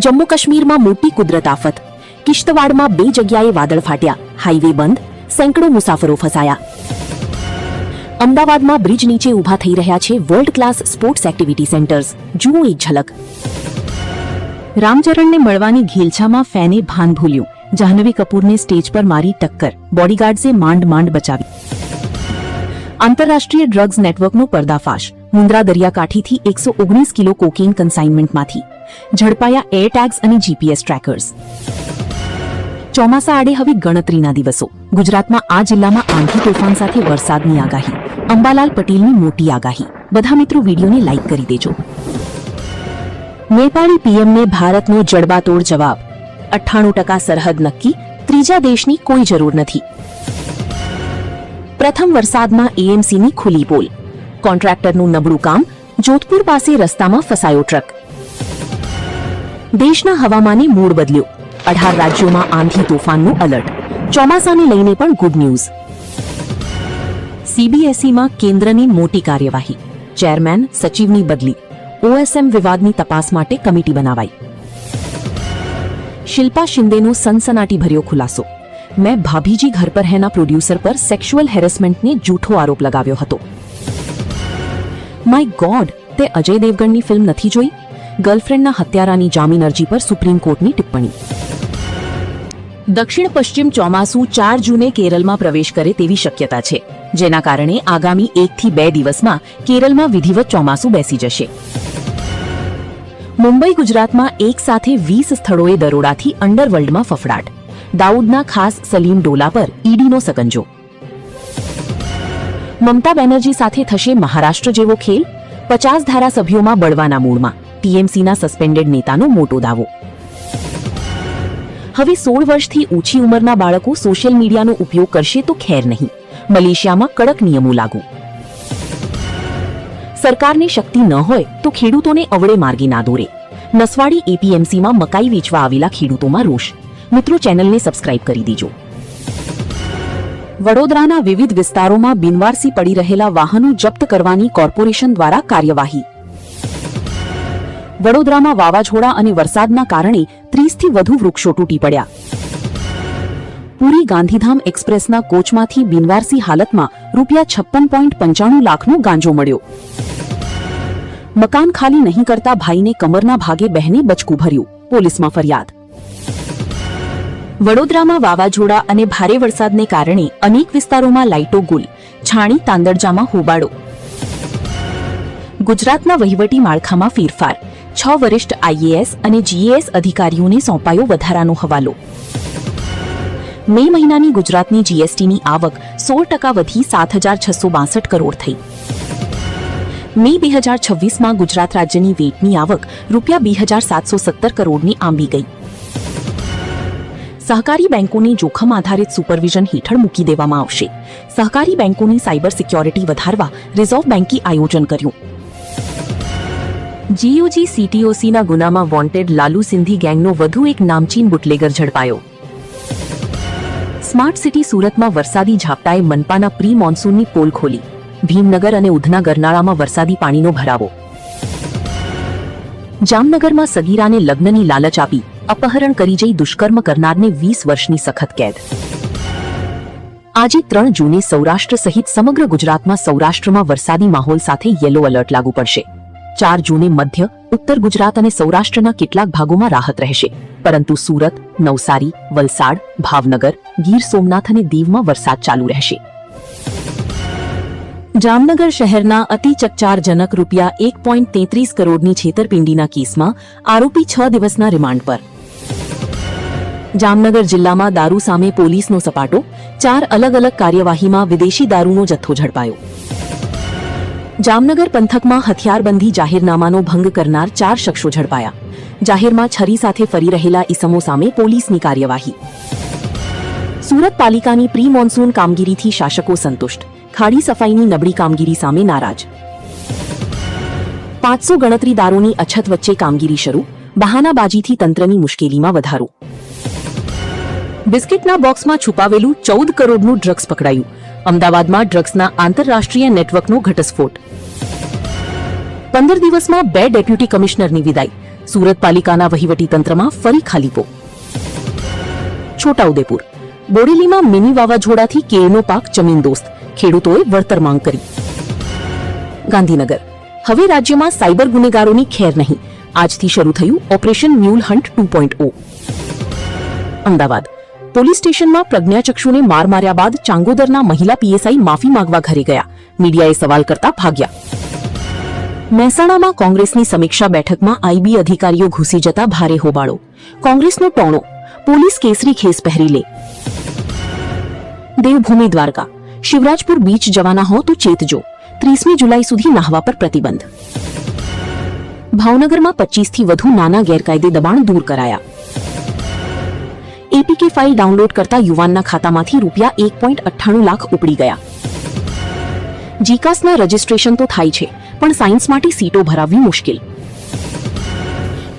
જમ્મુ કાશ્મીરમાં મોટી કુદરત આફત. કિશ્તવાડમાં 2 જગ્યાએ વાદળ ફાટ્યા, હાઈવે બંધ, સેંકડો મુસાફરો ફસાયા. અમદાવાદમાં બ્રિજ નીચે ઊભા થઈ રહ્યા છે world class sports activity centres. જુઓ એક ઝલક. રામચરણને મળવાની ઘેલછામાં ફેને ભાન ભૂલ્યું. જાહ્નવી કપૂરને સ્ટેજ પર મારી ટક્કર, બોડીગાર્ડ્સે માંડ બચાવી. આંતરરાષ્ટ્રીય ડ્રગ્સ નેટવર્કનો પર્દાફાશ. મુન્દ્રા દરિયાકાંઠેથી 119 કિલો કોકેઇન કન્સાઇનમેન્ટમાંથી ઝડપાયા એરટેગ્સ અને જીપીએસ ટ્રેકર્સ. ચોમાસા આડે હવે ગણતરીના દિવસો. ગુજરાતમાં આ જિલ્લામાં આંધી તોફાન સાથે વરસાદની આગાહી. અંબાલાલ પટેલની મોટી આગાહી. બધા મિત્રો વિડીયોને લાઇક કરી દેજો. નેપાળી પીએમને ભારતનો જડબાતોડ જવાબ. 98% સરહદ નક્કી, ત્રીજા દેશની કોઈ જરૂર નથી. પ્રથમ વરસાદમાં એએમસીની ખુલ્લી પોલ. કોન્ટ્રાક્ટરનું નબળું કામ, જોધપુર પાસે રસ્તામાં ફસાયો ટ્રક. દેશના હવામાને મૂડ બદલ્યો. 18 રાજ્યોમાં આંધી તોફાનનું એલર્ટ. ચોમાસાને લઈને પણ ગુડ ન્યૂઝ. સીબીએસઈમાં કેન્દ્રની મોટી કાર્યવાહી. ચેરમેન, સચિવની બદલી. ઓએસએમ વિવાદની તપાસ માટે કમિટી બનાવાઈ. શિલ્પા શિંદેનો સનસનાટીભર્યો ખુલાસો. મેં ભાભીજી ઘર પર હેના પ્રોડ્યુસર પર સેક્સ્યુઅલ હેરેસમેન્ટને જૂઠો આરોપ લગાવ્યો હતો. માય ગોડ, તે અજય દેવગણની ફિલ્મ નથી જોઈ? ગર્લફ્રેન્ડના હત્યારાની જામીન અરજી પર સુપ્રીમ કોર્ટની ટિપ્પણી. દક્ષિણ પશ્ચિમ ચોમાસું 4 જૂને કેરળમાં પ્રવેશ કરે તેવી શક્યતા છે, જેના કારણે આગામી 1 થી 2 દિવસમાં કેરળમાં વિધિવત ચોમાસું બેસી જશે. મુંબઈ ગુજરાતમાં એક સાથે 20 સ્થળોએ દરોડાથી અંડરવર્લ્ડમાં ફફડાટ. દાઉદના ખાસ સલીમ ડોલા પર ઈડીનો સકંજો. મમતા બેનર્જી સાથે થશે મહારાષ્ટ્ર જેવો ખેલ. 50 ધારાસભ્યોમાં બળવાના મૂડમાં. ટીએમસીના સસ્પેન્ડેડ નેતાનો મોટો દાવો. હવે 16 વર્ષથી ઓછી ઉંમરના બાળકો સોશિયલ મીડિયાનો ઉપયોગ કરશે તો ખેર નહીં. મલેશિયામાં કડક નિયમો લાગુ. સરકારને શક્તિ ન હોય તો ખેડૂતોને અવળે માર્ગે ના દોરે. નસવાડી એપીએમસીમાં મકાઈ વેચવા આવેલા ખેડૂતોમાં રોષ. મિત્રો, ચેનલને સબસ્ક્રાઇબ કરી દેજો. વડોદરાના વિવિધ વિસ્તારોમાં બિનવારસી પડી રહેલા વાહનો જપ્ત કરવાની કોર્પોરેશન દ્વારા કાર્યવાહી. વડોદરામાં વાવાઝોડા અને વરસાદના કારણે 30 થી વધુ વૃક્ષો તૂટી પડ્યા. પુરી ગાંધીધામ એક્સપ્રેસના કોચમાંથી બિનવારસી હાલતમાં ₹56.95 લાખનો ગાંજો મળ્યો. મકાન ખાલી નહીં કરતા ભાઈને કમરના ભાગે બહેને બચકું ભર્યું. પોલીસમાં ફરિયાદ. વડોદરામાં વાવાઝોડા અને ભારે વરસાદને કારણે અનેક વિસ્તારોમાં લાઇટો ગુલ. છાણી તાંદરજામાં હોબાળો. ગુજરાતના વહીવટી માળખામાં ફેરફાર. 6 વરિષ્ઠ આઈએએસ અને જીએએસ અધિકારીઓને સોંપાયો વધારાનો હવાલો. મે મહિનાની ગુજરાતની જીએસટીની આવક 16% વધી 7,662 કરોડ થઈ. મે 2026માં ગુજરાત રાજ્યની વેટની આવક ₹2,717 કરોડની આંબી ગઈ. સહકારી બેંકોને જોખમ આધારિત સુપરવિઝન હેઠળ મૂકી દેવામાં આવશે. સહકારી બેંકોની સાયબર સિક્યોરિટી વધારવા રિઝર્વ બેન્કે આયોજન કર્યું. જીઓજી સીટીઓસીના ગુનામાં વોન્ટેડ લાલુ સિંધી ગેંગનો વધુ એક નામચીન બુટલેગર ઝડપાયો. સ્માર્ટ સિટી સુરતમાં વરસાદી ઝાપટાએ મનપાના પ્રી મોન્સૂનની પોલ ખોલી. ભીમનગર અને ઉધના ગરનાળામાં વરસાદી પાણીનો ભરાવો. જામનગરમાં સગીરાને લગ્નની લાલચ આપી અપહરણ કરી જઈ દુષ્કર્મ કરનારને 20 વર્ષની સખત કેદ. આજે 3 જૂને સૌરાષ્ટ્ર સહિત સમગ્ર ગુજરાતમાં સૌરાષ્ટ્રમાં વરસાદી માહોલ સાથે યલો એલર્ટ લાગુ પડશે. 4 જૂને મધ્ય, ઉત્તર ગુજરાત અને સૌરાષ્ટ્રના કેટલાક ભાગોમાં રાહત રહેશે, પરંતુ સુરત, નવસારી, વલસાડ, ભાવનગર, ગીર સોમનાથ અને દીવમાં વરસાદ ચાલુ રહેશે. જામનગર શહેરના અતિ ચકચારજનક ₹1.33 કરોડની છેતરપિંડીના કેસમાં આરોપી 6 દિવસના રિમાન્ડ પર. જામનગર જિલ્લામાં દારૂ સામે પોલીસનો સપાટો. 4 અલગ કાર્યવાહીમાં વિદેશી દારૂનો જથ્થો ઝડપાયો. જામનગર પંથકમાં હથિયારબંધી જાહેરનામાનો ભંગ કરનાર 4 શખ્સો ઝડપાયા. જાહેરમાં છરી સાથે ફરી રહેલા ઈસમો સામે પોલીસની કાર્યવાહી. સુરત પાલિકાની પ્રી મોન્સૂન કામગીરીથી શાસકો સંતુષ્ટ. ખાડી સફાઈની નબળી કામગીરી સામે નારાજ. 500 ગણતરીદારોની અછત વચ્ચે કામગીરી શરૂ. બહાનાબાજીથી તંત્રની મુશ્કેલીમાં વધારો. બિસ્કિટના બોક્સમાં છુપાવેલું 14 કરોડનું ડ્રગ્સ પકડાયું. અમદાવાદમાં ડ્રગ્સના આંતરરાષ્ટ્રીય નેટવર્કનો ઘટસ્ફોટ. 15 દિવસમાં 2 ડેપ્યુટી કમિશનરની વિદાય. સુરત પાલિકાના વહીવટીતંત્રમાં ફરી ખાલીપો. છોટાઉદેપુર બોડેલીમાં મિની વાવાઝોડાથી કેળનો પાક જમીનદોસ્ત, ખેડૂતોએ વળતર માંગ કરી. ગાંધીનગર હવે રાજ્યમાં સાયબર ગુનેગારોની ખેર નહીં, આજથી શરૂ થયું operation mule hunt 2.0. Ahmedabad police સ્ટેશનમાં પ્રજ્ઞાચક્ષુને માર માર્યા બાદ ચાંગોદરના મહિલા પીએસઆઈ માફી માંગવા ઘરે ગયા, મીડિયાએ સવાલ કરતા ભાગ્યા. મહેસાણામાં કોંગ્રેસની સમીક્ષા બેઠકમાં આઈબી અધિકારીઓ ઘૂસી જતા ભારે હોબાળો, કોંગ્રેસનો ટોણો, પોલીસ કેસરી ખેસ પહેરી લે. દેવભૂમિ દ્વારકા શિવરાજપુર બીચ જવાના હો તો ચેતજો, 30મી જુલાઈ સુધી નાહવા પર પ્રતિબંધ. ભાવનગરમાં 25 થી વધુ નાના ગેરકાયદે દબાણ દૂર કરાયા. એપીકે ફાઇલ ડાઉનલોડ કરતા યુવાનના ખાતામાંથી ₹1.98 લાખ ઉપડી ગયા. જીકાસના રજીસ્ટ્રેશન તો થાય છે, પણ સાયન્સ માટે સીટો ભરાવવી મુશ્કેલ.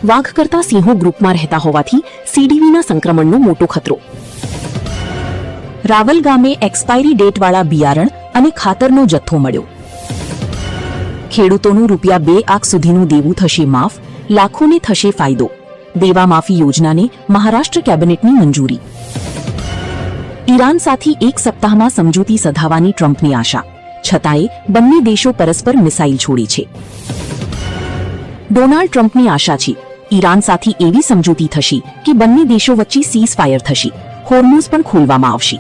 વાઘ કરતા સિંહો ગ્રુપમાં રહેતા હોવાથી સીડીવીના સંક્રમણનો મોટો ખતરો. રાવલ ગામે એક્સપાયરી ડેટવાળા બિયારણ અને ખાતરનો જથ્થો મળ્યો. ખેડૂતોનું ₹2 લાખ સુધીનું દેવું થશે માફ, લાખોને થશે ફાયદો. દેવા માફી યોજનાને મહારાષ્ટ્ર કેબિનેટની મંજૂરી. ઈરાન સાથે એક સપ્તાહમાં સમજૂતી સધાવાની ટ્રમ્પની આશા, છતાંય બંને દેશો પરસ્પર મિસાઇલ છોડી છે. ડોનાલ્ડ ટ્રમ્પની આશા છે ઈરાન સાથે એવી સમજૂતી થશે કે બંને દેશો વચ્ચે સીઝ ફાયર થશે, હોર્મુઝ પણ ખોલવામાં આવશે.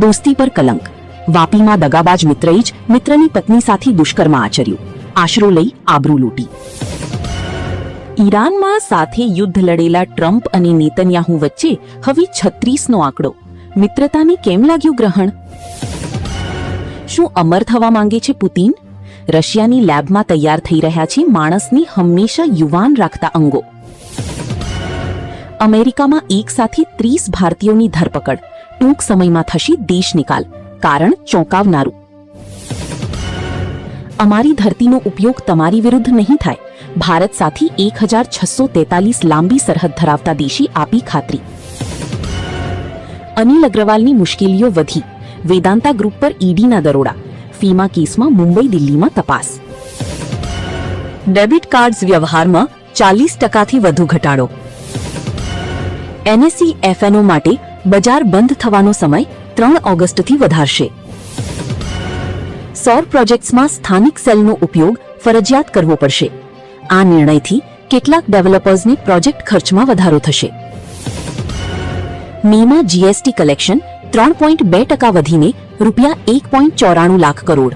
દોસ્તી પર કલંક, વાપીમાં દગાબાજ મિત્રએ જ મિત્રની પત્ની સાથે દુષ્કર્મ આચર્યું, આશરો લઈ આબરૂ લૂંટી. ઈરાનમાં સાથે યુદ્ધ લડેલા ટ્રમ્પ અને નેતન્યાહુ વચ્ચે હવે 36નો આંકડો. મિત્રતાને કેમ લાગ્યું ગ્રહણ? શું અમર થવા માંગે છે પુતિન? રશિયાની લેબમાં તૈયાર થઈ રહ્યા છે માણસની હંમેશા યુવાન રાખતા અંગો. અમેરિકામાં એક સાથે 30 ભારતીયોની ધરપકડ, ટૂંક સમયમાં થશે દેશ નિકાલ, કારણ ચોંકાવનારું. અમારી ધરતીનો ઉપયોગ તમારી વિરુદ્ધ નહીં થાય, ભારત સાથે 1643 લાંબી સરહદ ધરાવતા દેશી આપી ખાતરી. અનિલ અગ્રવાલની મુશ્કેલીઓ વધી, વેદાંતા ગ્રુપ પર ઈડીના દરોડા, ફીમા કેસમાં મુંબઈ દિલ્હીમાં તપાસ. ડેબિટ કાર્ડ્સ વ્યવહારમાં 40%થી વધુ ઘટાડો. એનએસઈ એફએનઓ માટે બજાર બંધ થવાનો સમય 3 ઓગસ્ટથી વધારશે. સૌર પ્રોજેક્ટ્સમાં સ્થાનિક સેલનો ઉપયોગ ફરજિયાત કરવો પડશે. આ નિર્ણયથી કેટલાક ડેવલપર્સને પ્રોજેક્ટ ખર્ચમાં વધારો થશે. મેમાં જીએસટી કલેક્શન 3.2% વધીને ₹1.94 લાખ કરોડ.